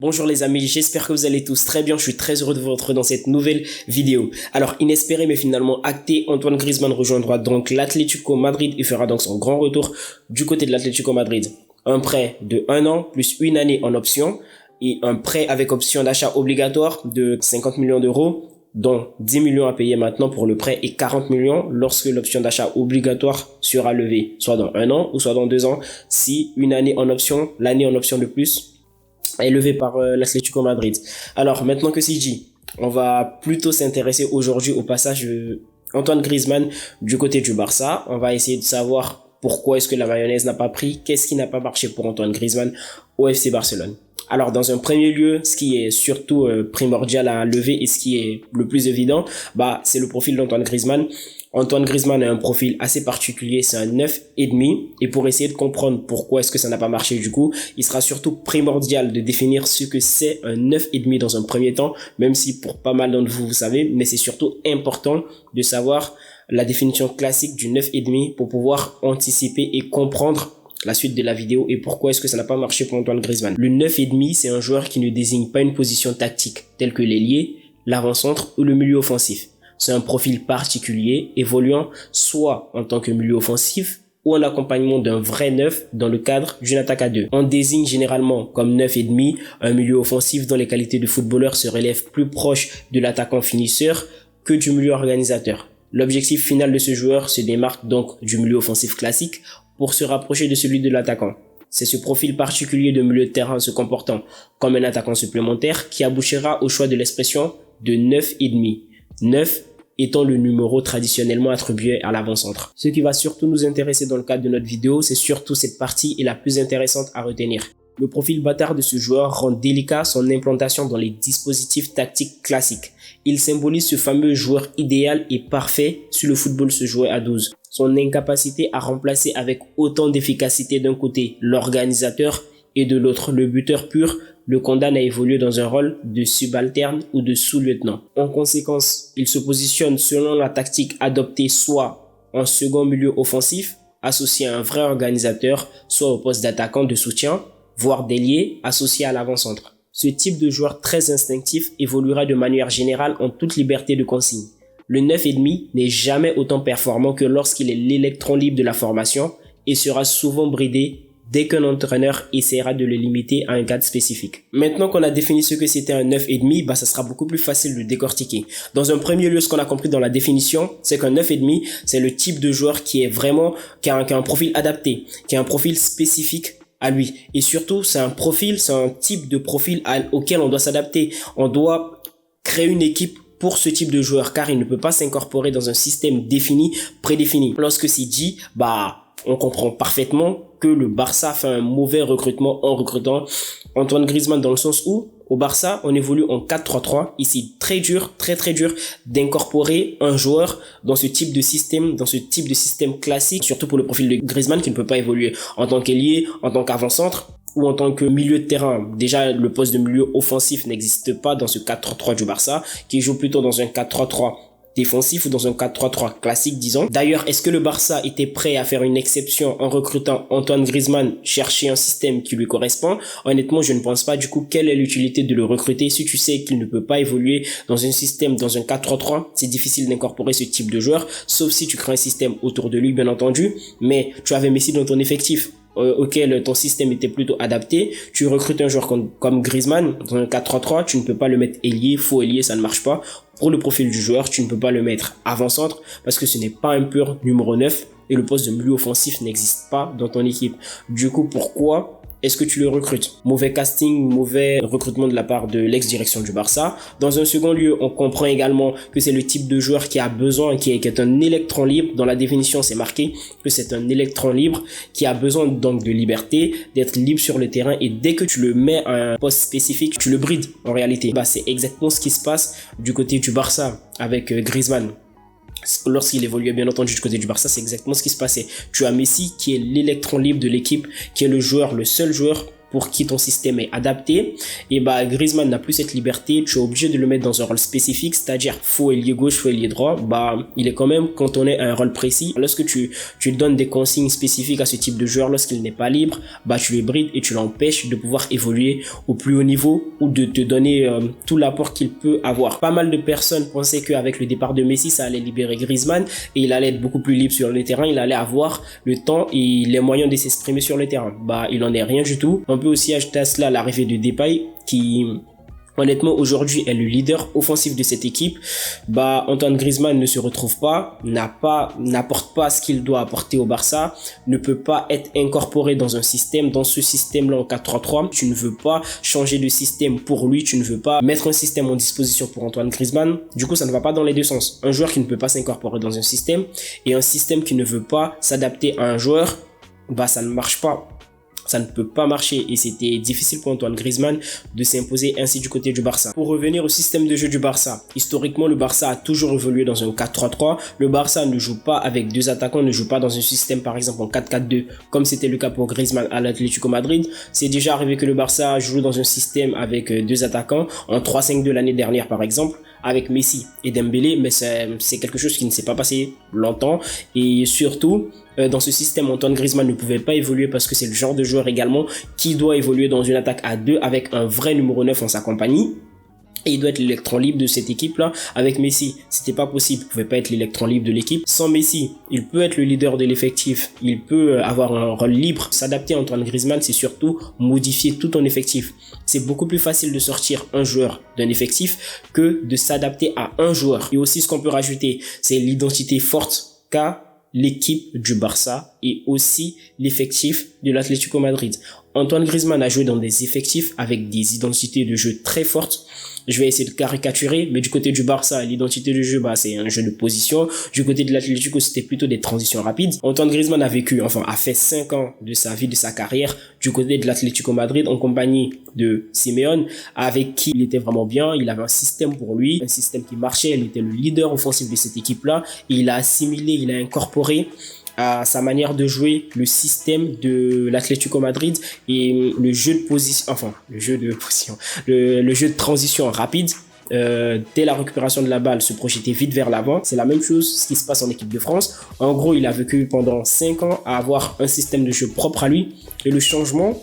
Bonjour les amis, j'espère que vous allez tous très bien, je suis très heureux de vous retrouver dans cette nouvelle vidéo. Alors inespéré mais finalement acté, Antoine Griezmann rejoindra donc l'Atlético Madrid et fera donc son grand retour du côté de l'Atlético Madrid. Un prêt de 1 an plus une année en option et un prêt avec option d'achat obligatoire de 50 millions d'euros, dont 10 millions à payer maintenant pour le prêt et 40 millions lorsque l'option d'achat obligatoire sera levée, soit dans 1 an ou soit dans 2 ans, si une année en option, l'année en option de plus est levé par l'Atlético Madrid. Alors maintenant que c'est dit, on va plutôt s'intéresser aujourd'hui au passage de Antoine Griezmann du côté du Barça. On va essayer de savoir pourquoi est-ce que la mayonnaise n'a pas pris, qu'est-ce qui n'a pas marché pour Antoine Griezmann au FC Barcelone. Alors dans un premier lieu, ce qui est surtout primordial à lever et ce qui est le plus évident, c'est le profil d'Antoine Griezmann. Antoine Griezmann a un profil assez particulier, c'est un 9,5 et pour essayer de comprendre pourquoi est-ce que ça n'a pas marché du coup, il sera surtout primordial de définir ce que c'est un 9,5 dans un premier temps, même si pour pas mal d'entre vous, vous savez, mais c'est surtout important de savoir la définition classique du 9,5 pour pouvoir anticiper et comprendre la suite de la vidéo et pourquoi est-ce que ça n'a pas marché pour Antoine Griezmann. Le 9,5, c'est un joueur qui ne désigne pas une position tactique telle que l'ailier, l'avant-centre ou le milieu offensif. C'est un profil particulier évoluant soit en tant que milieu offensif ou en accompagnement d'un vrai neuf dans le cadre d'une attaque à deux. On désigne généralement comme 9,5 un milieu offensif dont les qualités de footballeur se relèvent plus proches de l'attaquant finisseur que du milieu organisateur. L'objectif final de ce joueur se démarque donc du milieu offensif classique pour se rapprocher de celui de l'attaquant. C'est ce profil particulier de milieu de terrain se comportant comme un attaquant supplémentaire qui abouchera au choix de l'expression de 9,5. 9 étant le numéro traditionnellement attribué à l'avant-centre. Ce qui va surtout nous intéresser dans le cadre de notre vidéo, c'est surtout cette partie et la plus intéressante à retenir. Le profil bâtard de ce joueur rend délicat son implantation dans les dispositifs tactiques classiques. Il symbolise ce fameux joueur idéal et parfait si le football se jouait à 12. Son incapacité à remplacer avec autant d'efficacité d'un côté l'organisateur et de l'autre le buteur pur le condamne à évoluer dans un rôle de subalterne ou de sous-lieutenant. En conséquence, il se positionne selon la tactique adoptée soit en second milieu offensif, associé à un vrai organisateur, soit au poste d'attaquant de soutien, voire d'ailier, associé à l'avant-centre. Ce type de joueur très instinctif évoluera de manière générale en toute liberté de consigne. Le 9,5 n'est jamais autant performant que lorsqu'il est l'électron libre de la formation et sera souvent bridé dès qu'un entraîneur essaiera de le limiter à un cadre spécifique. Maintenant qu'on a défini ce que c'était un 9,5, ça sera beaucoup plus facile de décortiquer. Dans un premier lieu, ce qu'on a compris dans la définition, c'est qu'un 9,5, c'est le type de joueur qui a un profil adapté, qui a un profil spécifique à lui. Et surtout, c'est un type de profil auquel on doit s'adapter. On doit créer une équipe pour ce type de joueur, car il ne peut pas s'incorporer dans un système défini, prédéfini. Lorsque c'est dit, on comprend parfaitement que le Barça fait un mauvais recrutement en recrutant Antoine Griezmann, dans le sens où au Barça, on évolue en 4-3-3 et c'est très dur d'incorporer un joueur dans ce type de système, classique, surtout pour le profil de Griezmann qui ne peut pas évoluer en tant qu'ailier, en tant qu'avant-centre ou en tant que milieu de terrain. Déjà, le poste de milieu offensif n'existe pas dans ce 4-3-3 du Barça, qui joue plutôt dans un 4-3-3 défensif ou dans un 4-3-3 classique, disons. D'ailleurs, est-ce que le Barça était prêt à faire une exception en recrutant Antoine Griezmann, chercher un système qui lui correspond? Honnêtement, je ne pense pas. Du coup, quelle est l'utilité de le recruter si tu sais qu'il ne peut pas évoluer dans un système, dans un 4-3-3? C'est difficile d'incorporer ce type de joueur, sauf si tu crées un système autour de lui, bien entendu. Mais tu avais Messi dans ton effectif auquel ton système était plutôt adapté, tu recrutes un joueur comme Griezmann dans un 4-3-3, tu ne peux pas le mettre ailier, faux ailier, ça ne marche pas. Pour le profil du joueur, tu ne peux pas le mettre avant-centre parce que ce n'est pas un pur numéro 9 et le poste de milieu offensif n'existe pas dans ton équipe. Du coup, pourquoi est-ce que tu le recrutes? Mauvais casting, mauvais recrutement de la part de l'ex-direction du Barça. Dans un second lieu, on comprend également que c'est le type de joueur qui a besoin, qui est un électron libre. Dans la définition, c'est marqué que c'est un électron libre qui a besoin donc de liberté, d'être libre sur le terrain et dès que tu le mets à un poste spécifique, tu le brides en réalité. C'est exactement ce qui se passe du côté du Barça avec Griezmann. Lorsqu'il évoluait bien entendu du côté du Barça, c'est exactement ce qui se passait. Tu as Messi qui est l'électron libre de l'équipe, qui est le seul joueur pour qui ton système est adapté, et bah Griezmann n'a plus cette liberté, tu es obligé de le mettre dans un rôle spécifique, c'est-à-dire faux ailier gauche, faux ailier droit, bah il est quand même cantonné à un rôle précis. Lorsque tu donnes des consignes spécifiques à ce type de joueur, lorsqu'il n'est pas libre, bah tu le brides et tu l'empêches de pouvoir évoluer au plus haut niveau ou de te donner tout l'apport qu'il peut avoir. Pas mal de personnes pensaient qu'avec le départ de Messi, ça allait libérer Griezmann et il allait être beaucoup plus libre sur le terrain, il allait avoir le temps et les moyens de s'exprimer sur le terrain. Bah il en est rien du tout. On peut aussi ajouter à cela l'arrivée de Depay qui honnêtement aujourd'hui est le leader offensif de cette équipe. Bah Antoine Griezmann ne se retrouve pas, n'apporte pas ce qu'il doit apporter au Barça, ne peut pas être incorporé dans un système, dans ce système là en 4-3-3. Tu ne veux pas changer de système pour lui, tu ne veux pas mettre un système en disposition pour Antoine Griezmann. Du coup ça ne va pas dans les deux sens. Un joueur qui ne peut pas s'incorporer dans un système et un système qui ne veut pas s'adapter à un joueur, bah ça ne marche pas. Ça ne peut pas marcher et c'était difficile pour Antoine Griezmann de s'imposer ainsi du côté du Barça. Pour revenir au système de jeu du Barça, historiquement le Barça a toujours évolué dans un 4-3-3. Le Barça ne joue pas avec deux attaquants, ne joue pas dans un système par exemple en 4-4-2 comme c'était le cas pour Griezmann à l'Atlético Madrid. C'est déjà arrivé que le Barça joue dans un système avec deux attaquants en 3-5-2 l'année dernière par exemple, avec Messi et Dembélé, mais c'est quelque chose qui ne s'est pas passé longtemps et surtout dans ce système Antoine Griezmann ne pouvait pas évoluer parce que c'est le genre de joueur également qui doit évoluer dans une attaque à deux avec un vrai numéro 9 en sa compagnie. Et il doit être l'électron libre de cette équipe-là. Avec Messi, c'était pas possible. Il pouvait pas être l'électron libre de l'équipe. Sans Messi, il peut être le leader de l'effectif. Il peut avoir un rôle libre. S'adapter à Antoine Griezmann, c'est surtout modifier tout ton effectif. C'est beaucoup plus facile de sortir un joueur d'un effectif que de s'adapter à un joueur. Et aussi, ce qu'on peut rajouter, c'est l'identité forte qu'a l'équipe du Barça et aussi l'effectif de l'Atlético Madrid. Antoine Griezmann a joué dans des effectifs avec des identités de jeu très fortes. Je vais essayer de caricaturer, mais du côté du Barça, l'identité de jeu, bah, c'est un jeu de position. Du côté de l'Atlético, c'était plutôt des transitions rapides. Antoine Griezmann a fait 5 ans de sa vie, de sa carrière, du côté de l'Atlético Madrid, en compagnie de Simeone, avec qui il était vraiment bien. Il avait un système pour lui, un système qui marchait. Il était le leader offensif de cette équipe-là. Et il a assimilé, il a incorporé à sa manière de jouer le système de l'Atlético Madrid et le jeu de position, le jeu de transition rapide. Dès la récupération de la balle, se projeter vite vers l'avant. C'est la même chose ce qui se passe en équipe de France. En gros, il a vécu pendant 5 ans à avoir un système de jeu propre à lui et le changement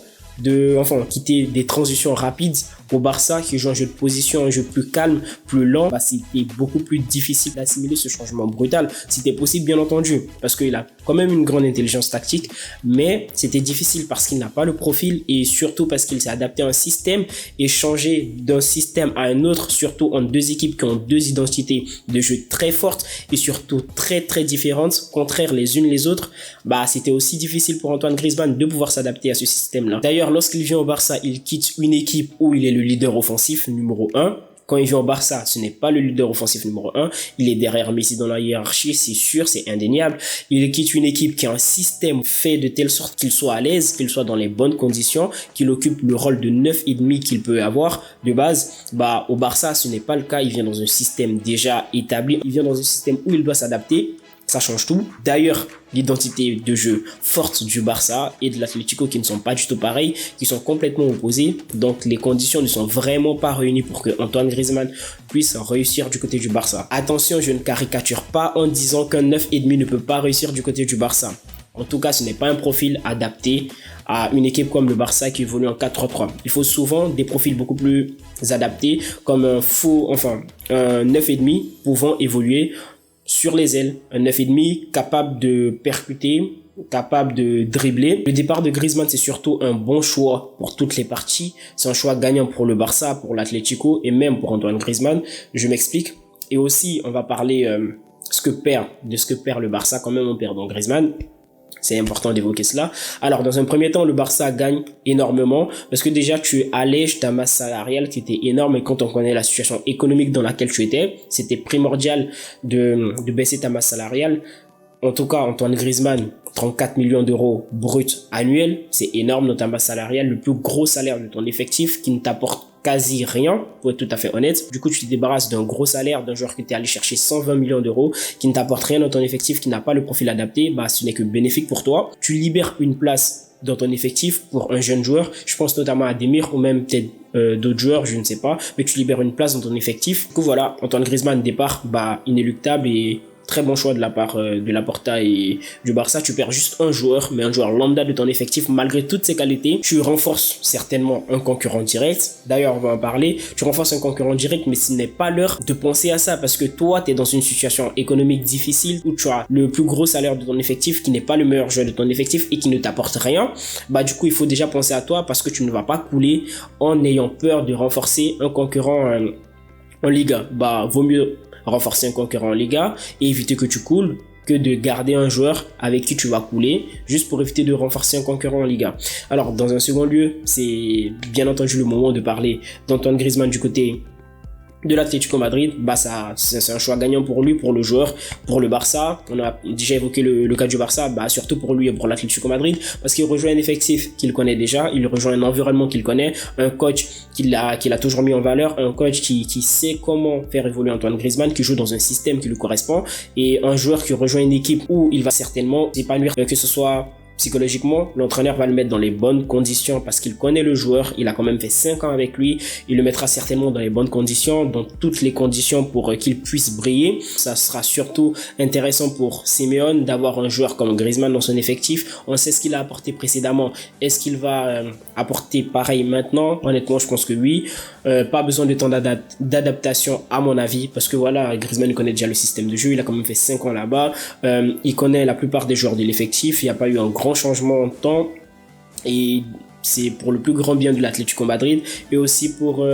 quitter des transitions rapides au Barça qui joue un jeu de position, un jeu plus calme, plus lent, bah, c'était beaucoup plus difficile d'assimiler ce changement brutal. C'était possible bien entendu parce qu'il a quand même une grande intelligence tactique, mais c'était difficile parce qu'il n'a pas le profil et surtout parce qu'il s'est adapté à un système et changer d'un système à un autre, surtout en deux équipes qui ont deux identités de jeu très fortes et surtout très très différentes, contraires les unes les autres, bah c'était aussi difficile pour Antoine Griezmann de pouvoir s'adapter à ce système-là. D'ailleurs, lorsqu'il vient au Barça, il quitte une équipe où il est le leader offensif numéro 1. Quand il vient au Barça, ce n'est pas le leader offensif numéro 1. Il est derrière Messi dans la hiérarchie, c'est sûr, c'est indéniable. Il quitte une équipe qui a un système fait de telle sorte qu'il soit à l'aise, qu'il soit dans les bonnes conditions, qu'il occupe le rôle de 9,5 qu'il peut avoir de base. Bah, au Barça, ce n'est pas le cas. Il vient dans un système déjà établi. Il vient dans un système où il doit s'adapter. Ça change tout. D'ailleurs, l'identité de jeu forte du Barça et de l'Atlético qui ne sont pas du tout pareils, qui sont complètement opposés. Donc, les conditions ne sont vraiment pas réunies pour que Antoine Griezmann puisse réussir du côté du Barça. Attention, je ne caricature pas en disant qu'un 9,5 ne peut pas réussir du côté du Barça. En tout cas, ce n'est pas un profil adapté à une équipe comme le Barça qui évolue en 4-3-3. Il faut souvent des profils beaucoup plus adaptés, comme un 9,5 pouvant évoluer sur les ailes, un 9,5 capable de percuter, capable de dribbler. Le départ de Griezmann, c'est surtout un bon choix pour toutes les parties. C'est un choix gagnant pour le Barça, pour l'Atlético et même pour Antoine Griezmann. Je m'explique. Et aussi, on va parler de ce que perd le Barça quand même en perdant Griezmann. C'est important d'évoquer cela. Alors, dans un premier temps, le Barça gagne énormément parce que déjà, tu allèges ta masse salariale qui était énorme et quand on connaît la situation économique dans laquelle tu étais, c'était primordial de baisser ta masse salariale. En tout cas, Antoine Griezmann, 34 millions d'euros bruts annuels, c'est énorme dans ta masse salariale, le plus gros salaire de ton effectif qui ne t'apporte quasi rien, pour être tout à fait honnête. Du coup, tu te débarrasses d'un gros salaire d'un joueur que tu es allé chercher 120 millions d'euros, qui ne t'apporte rien dans ton effectif, qui n'a pas le profil adapté, bah, ce n'est que bénéfique pour toi. Tu libères une place dans ton effectif pour un jeune joueur. Je pense notamment à Demir ou même peut-être d'autres joueurs, je ne sais pas, mais tu libères une place dans ton effectif. Du coup, voilà, Antoine Griezmann, départ, bah, inéluctable et très bon choix de la part de Laporta et du Barça. Tu perds juste un joueur, mais un joueur lambda de ton effectif, malgré toutes ses qualités. Tu renforces certainement un concurrent direct. D'ailleurs, on va en parler. Tu renforces un concurrent direct, mais ce n'est pas l'heure de penser à ça parce que toi, tu es dans une situation économique difficile où tu as le plus gros salaire de ton effectif qui n'est pas le meilleur joueur de ton effectif et qui ne t'apporte rien. Bah, du coup, il faut déjà penser à toi parce que tu ne vas pas couler en ayant peur de renforcer un concurrent en Liga. Bah, vaut mieux renforcer un concurrent en Liga et éviter que tu coules que de garder un joueur avec qui tu vas couler juste pour éviter de renforcer un concurrent en Liga. Alors, dans un second lieu, c'est bien entendu le moment de parler d'Antoine Griezmann du côté de l'Atlético Madrid. Bah, c'est un choix gagnant pour lui, pour le joueur, pour le Barça. On a déjà évoqué le cas du Barça, bah, surtout pour lui et pour l'Atlético Madrid, parce qu'il rejoint un effectif qu'il connaît déjà, il rejoint un environnement qu'il connaît, un coach qu'il a toujours mis en valeur, un coach qui sait comment faire évoluer Antoine Griezmann, qui joue dans un système qui lui correspond, et un joueur qui rejoint une équipe où il va certainement s'épanouir, que ce soit psychologiquement, l'entraîneur va le mettre dans les bonnes conditions parce qu'il connaît le joueur, il a quand même fait 5 ans avec lui, il le mettra certainement dans les bonnes conditions, dans toutes les conditions pour qu'il puisse briller. Ça sera surtout intéressant pour Simeone d'avoir un joueur comme Griezmann dans son effectif. On sait ce qu'il a apporté précédemment. Est-ce qu'il va apporter pareil maintenant? Honnêtement, je pense que oui. Pas besoin de temps d'adaptation à mon avis parce que voilà, Griezmann connaît déjà le système de jeu, il a quand même fait 5 ans là-bas, il connaît la plupart des joueurs de l'effectif, il n'y a pas eu un grand changement en temps et c'est pour le plus grand bien de l'Atlético Madrid et aussi pour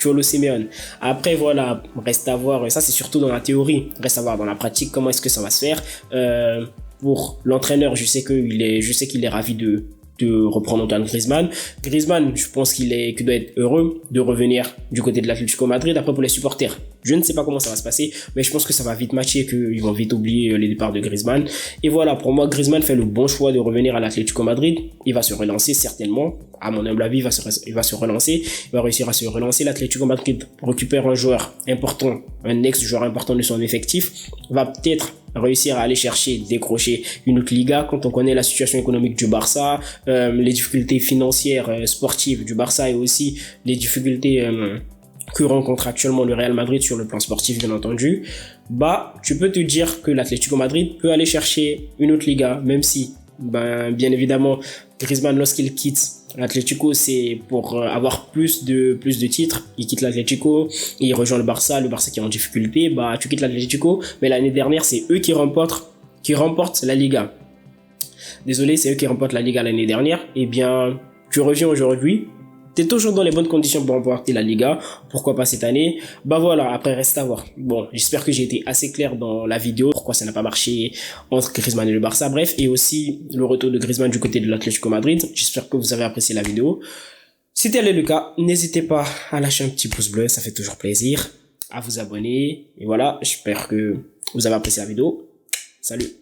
Cholo Simeone. Après voilà, reste à voir, ça c'est surtout dans la théorie, reste à voir dans la pratique comment est-ce que ça va se faire. Pour l'entraîneur, je sais qu'il est ravi de reprendre Antoine Griezmann. Griezmann, je pense qu'il doit être heureux de revenir du côté de l'Atlético Madrid. Après, pour les supporters, je ne sais pas comment ça va se passer, mais je pense que ça va vite matcher, qu'ils vont vite oublier les départs de Griezmann. Et voilà, pour moi, Griezmann fait le bon choix de revenir à l'Atlético Madrid. Il va se relancer certainement. À mon humble avis, il va se relancer. Il va réussir à se relancer. L'Atlético Madrid récupère un joueur important, un ex-joueur important de son effectif. Va peut-être réussir à aller décrocher une autre Liga quand on connaît la situation économique du Barça, les difficultés financières, sportives du Barça et aussi les difficultés que rencontre actuellement le Real Madrid sur le plan sportif, bien entendu. Bah, tu peux te dire que l'Atlético Madrid peut aller chercher une autre Liga, même si, bien évidemment, Griezmann, lorsqu'il quitte l'Atlético, c'est pour avoir plus de titres. Il quitte l'Atlético, il rejoint le Barça qui est en difficulté. Bah, tu quittes l'Atlético, mais l'année dernière, c'est eux qui remportent la Liga. Désolé, c'est eux qui remportent la Liga l'année dernière. Eh bien, tu reviens aujourd'hui. T'es toujours dans les bonnes conditions pour remporter la Liga. Pourquoi pas cette année? Bah voilà, après reste à voir. Bon, j'espère que j'ai été assez clair dans la vidéo. Pourquoi ça n'a pas marché entre Griezmann et le Barça. Bref, et aussi le retour de Griezmann du côté de l'Atlético Madrid. J'espère que vous avez apprécié la vidéo. Si tel est le cas, n'hésitez pas à lâcher un petit pouce bleu. Ça fait toujours plaisir. À vous abonner. Et voilà, j'espère que vous avez apprécié la vidéo. Salut!